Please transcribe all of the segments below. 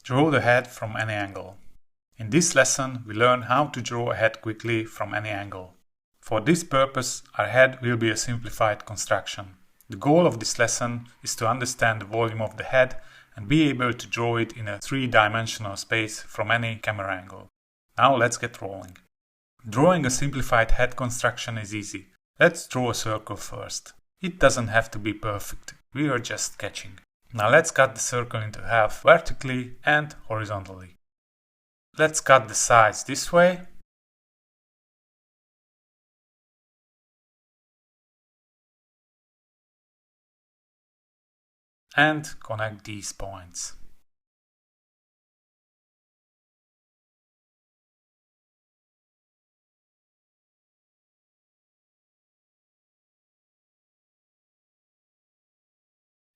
Draw the head from any angle. In this lesson, we learn how to draw a head quickly from any angle. For this purpose, our head will be a simplified construction. The goal of this lesson is to understand the volume of the head and be able to draw it in a three-dimensional space from any camera angle. Now let's get rolling. Drawing a simplified head construction is easy. Let's draw a circle first. It doesn't have to be perfect, we are just sketching. Now let's cut the circle into half vertically and horizontally. Let's cut the sides this way. And connect these points.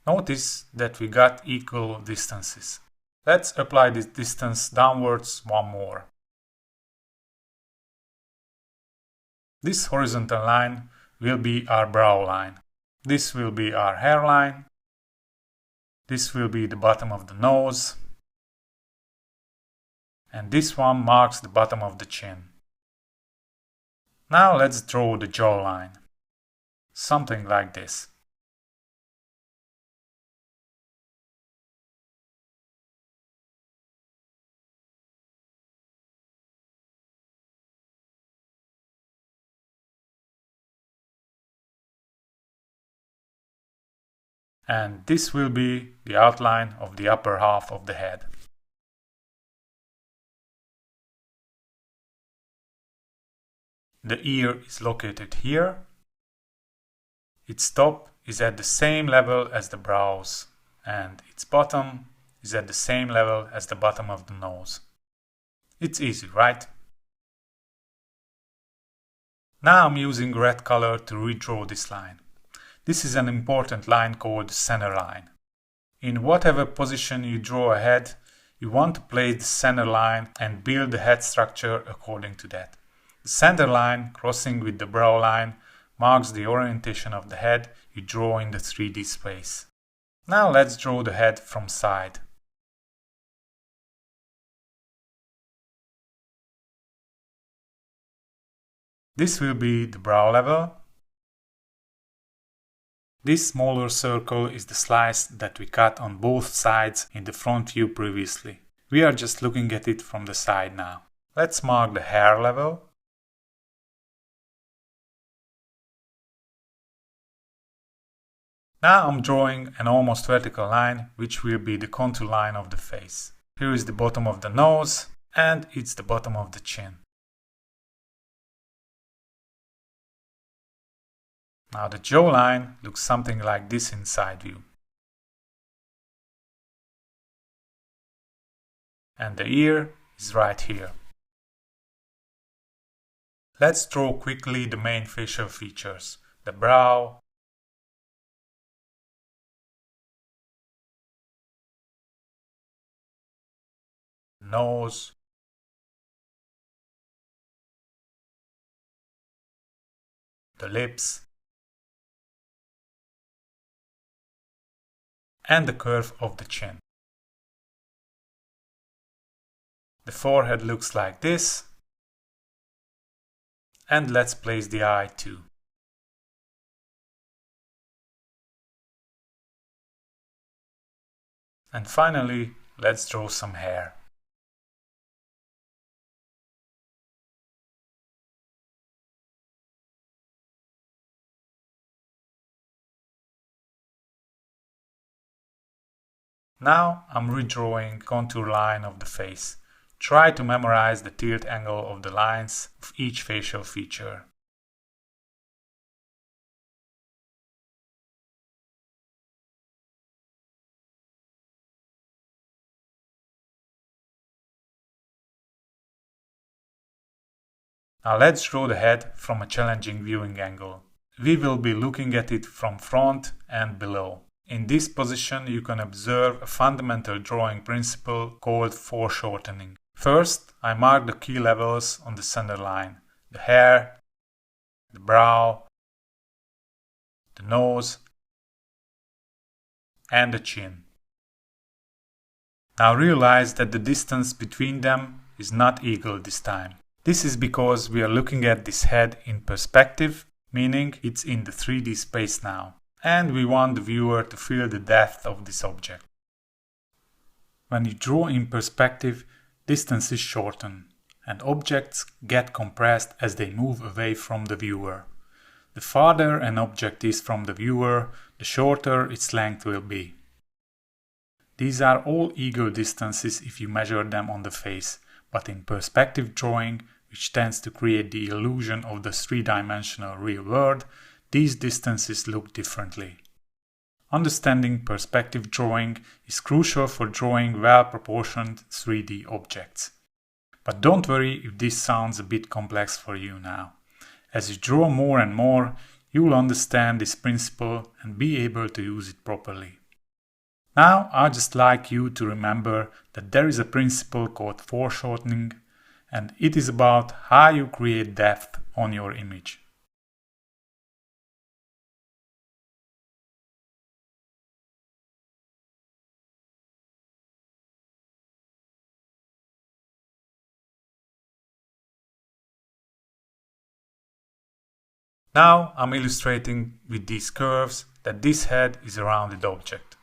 Notice that we got equal distances. Let's apply this distance downwards one more. This horizontal line will be our brow line. This will be our hairline. This will be the bottom of the nose. And this one marks the bottom of the chin. Now let's draw the jawline. Something like this. And this will be the outline of the upper half of the head. The ear is located here. Its top is at the same level as the brows, and its bottom is at the same level as the bottom of the nose. It's easy, right? Now I'm using red color to redraw this line. This is an important line called center line. In whatever position you draw a head, you want to place the center line and build the head structure according to that. The center line crossing with the brow line marks the orientation of the head you draw in the 3D space. Now let's draw the head from side. This will be the brow level. This smaller circle is the slice that we cut on both sides in the front view previously. We are just looking at it from the side now. Let's mark the hair level. Now I'm drawing an almost vertical line, which will be the contour line of the face. Here is the bottom of the nose, and it's the bottom of the chin. Now the jawline looks something like this in side view. And the ear is right here. Let's draw quickly the main facial features. The brow, nose, the lips, and the curve of the chin. The forehead looks like this. And let's place the eye too. And finally, let's draw some hair. Now I'm redrawing the contour line of the face. Try to memorize the tilt angle of the lines of each facial feature. Now let's draw the head from a challenging viewing angle. We will be looking at it from front and below. In this position you can observe a fundamental drawing principle called foreshortening. First, I mark the key levels on the center line: the hair, the brow, the nose, and the chin. Now realize that the distance between them is not equal this time. This is because we are looking at this head in perspective, meaning it's in the 3D space now, and we want the viewer to feel the depth of this object. When you draw in perspective, distances shorten, and objects get compressed as they move away from the viewer. The farther an object is from the viewer, the shorter its length will be. These are all equal distances if you measure them on the face, but in perspective drawing, which tends to create the illusion of the three-dimensional real world, these distances look differently. Understanding perspective drawing is crucial for drawing well-proportioned 3D objects. But don't worry if this sounds a bit complex for you now. As you draw more and more, you will understand this principle and be able to use it properly. Now I'd just like you to remember that there is a principle called foreshortening, and it is about how you create depth on your image. Now I'm illustrating with these curves that this head is a rounded object.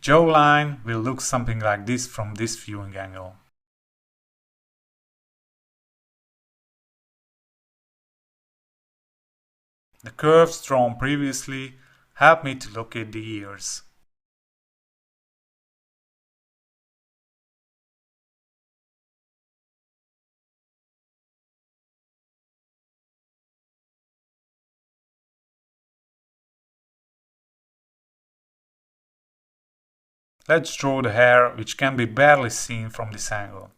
Jawline will look something like this from this viewing angle. The curves drawn previously help me to locate the ears. Let's draw the hair, which can be barely seen from this angle.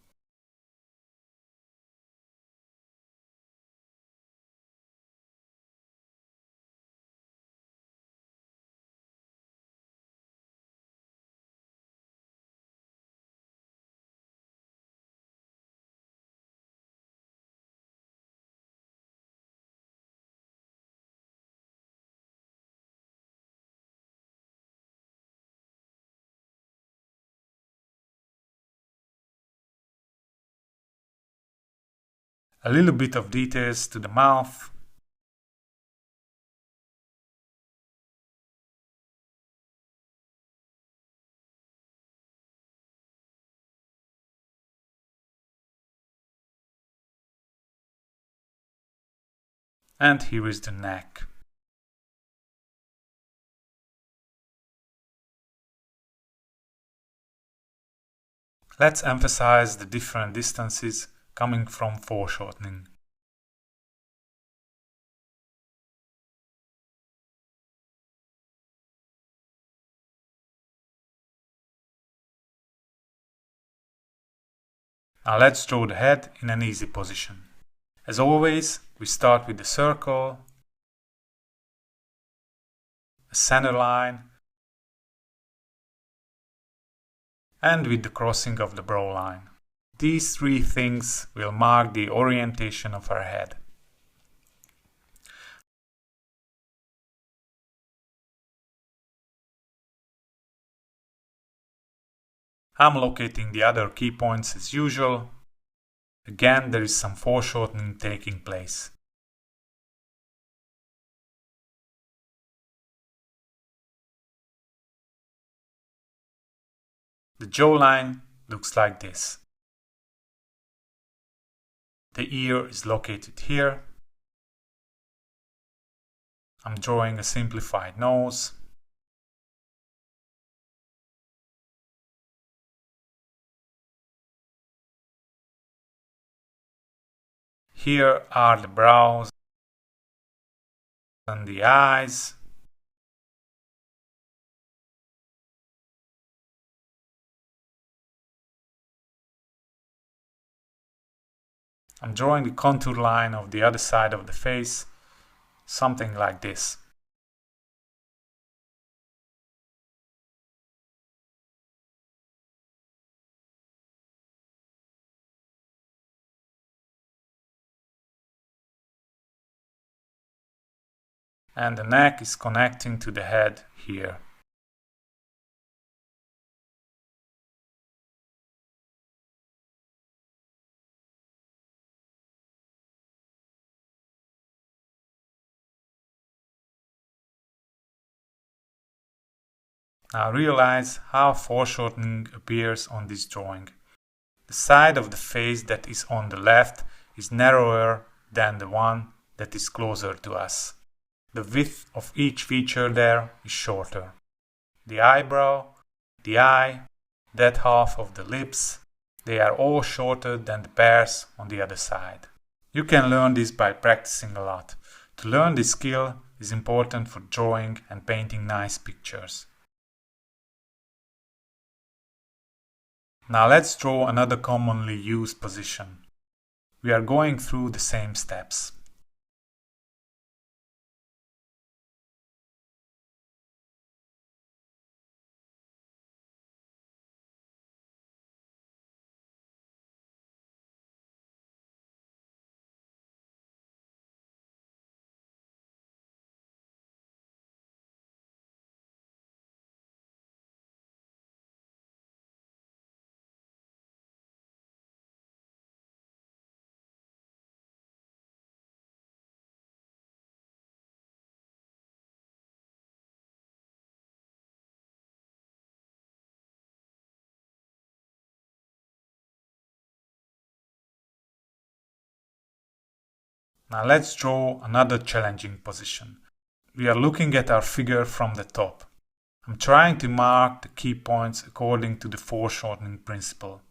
A little bit of details to the mouth. And here is the neck. Let's emphasize the different distances coming from foreshortening. Now let's draw the head in an easy position. As always, we start with the circle, a center line, and with the crossing of the brow line. These three things will mark the orientation of our head. I'm locating the other key points as usual. Again, there is some foreshortening taking place. The jawline looks like this. The ear is located here. I'm drawing a simplified nose. Here are the brows and the eyes. I'm drawing the contour line of the other side of the face, something like this. and the neck is connecting to the head here. Now realize how foreshortening appears on this drawing. The side of the face that is on the left is narrower than the one that is closer to us. The width of each feature there is shorter. The eyebrow, the eye, that half of the lips, they are all shorter than the pairs on the other side. You can learn this by practicing a lot. To learn this skill is important for drawing and painting nice pictures. Now let's draw another commonly used position. We are going through the same steps. Now let's draw another challenging position. We are looking at our figure from the top. I'm trying to mark the key points according to the foreshortening principle.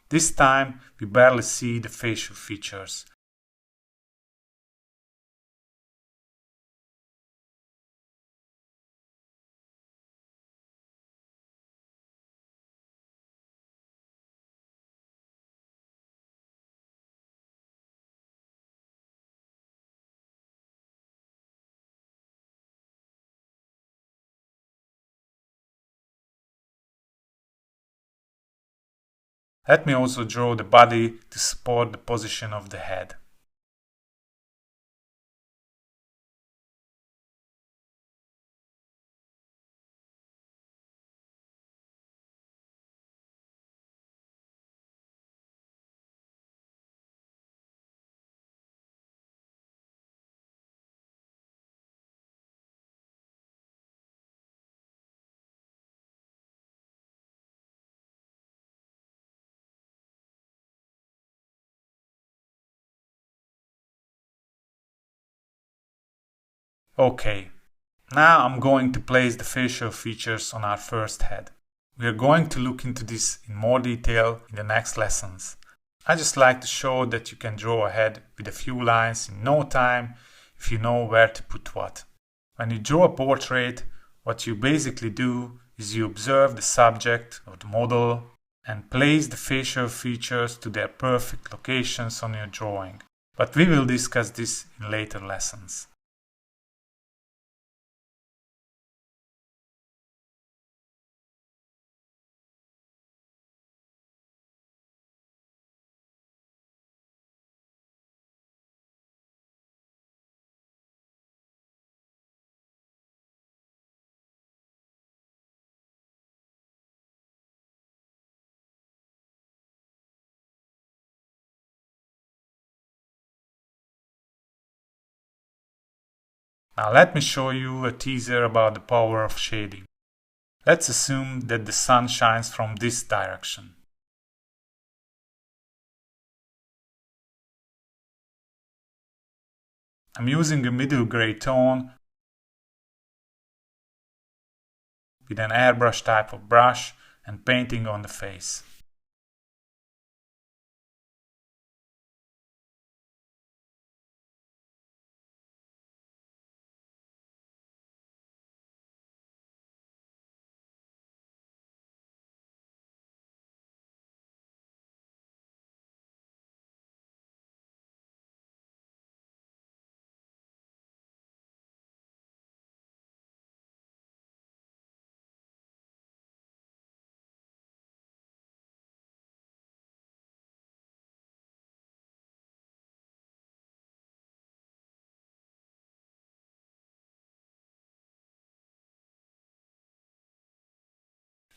This time we barely see the facial features. Let me also draw the body to support the position of the head. Okay, now I'm going to place the facial features on our first head. We are going to look into this in more detail in the next lessons. I just like to show that you can draw a head with a few lines in no time if you know where to put what. When you draw a portrait, what you basically do is you observe the subject or the model and place the facial features to their perfect locations on your drawing. But we will discuss this in later lessons. Now let me show you a teaser about the power of shading. Let's assume that the sun shines from this direction. I'm using a middle gray tone with an airbrush type of brush and painting on the face.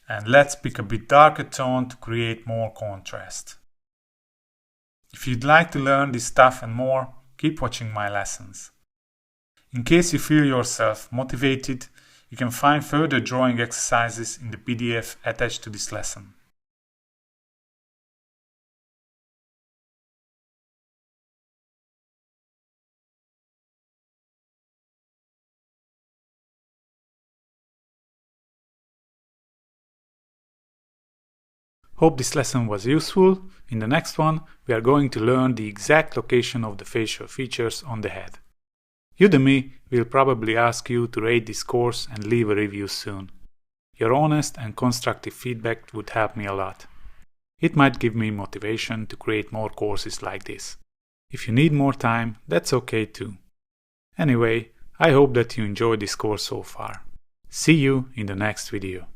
And let's pick a bit darker tone to create more contrast. If you'd like to learn this stuff and more, keep watching my lessons. In case you feel yourself motivated, you can find further drawing exercises in the PDF attached to this lesson. Hope this lesson was useful. In the next one, we are going to learn the exact location of the facial features on the head. Udemy will probably ask you to rate this course and leave a review soon. Your honest and constructive feedback would help me a lot. It might give me motivation to create more courses like this. If you need more time, that's okay too. Anyway, I hope that you enjoyed this course so far. See you in the next video.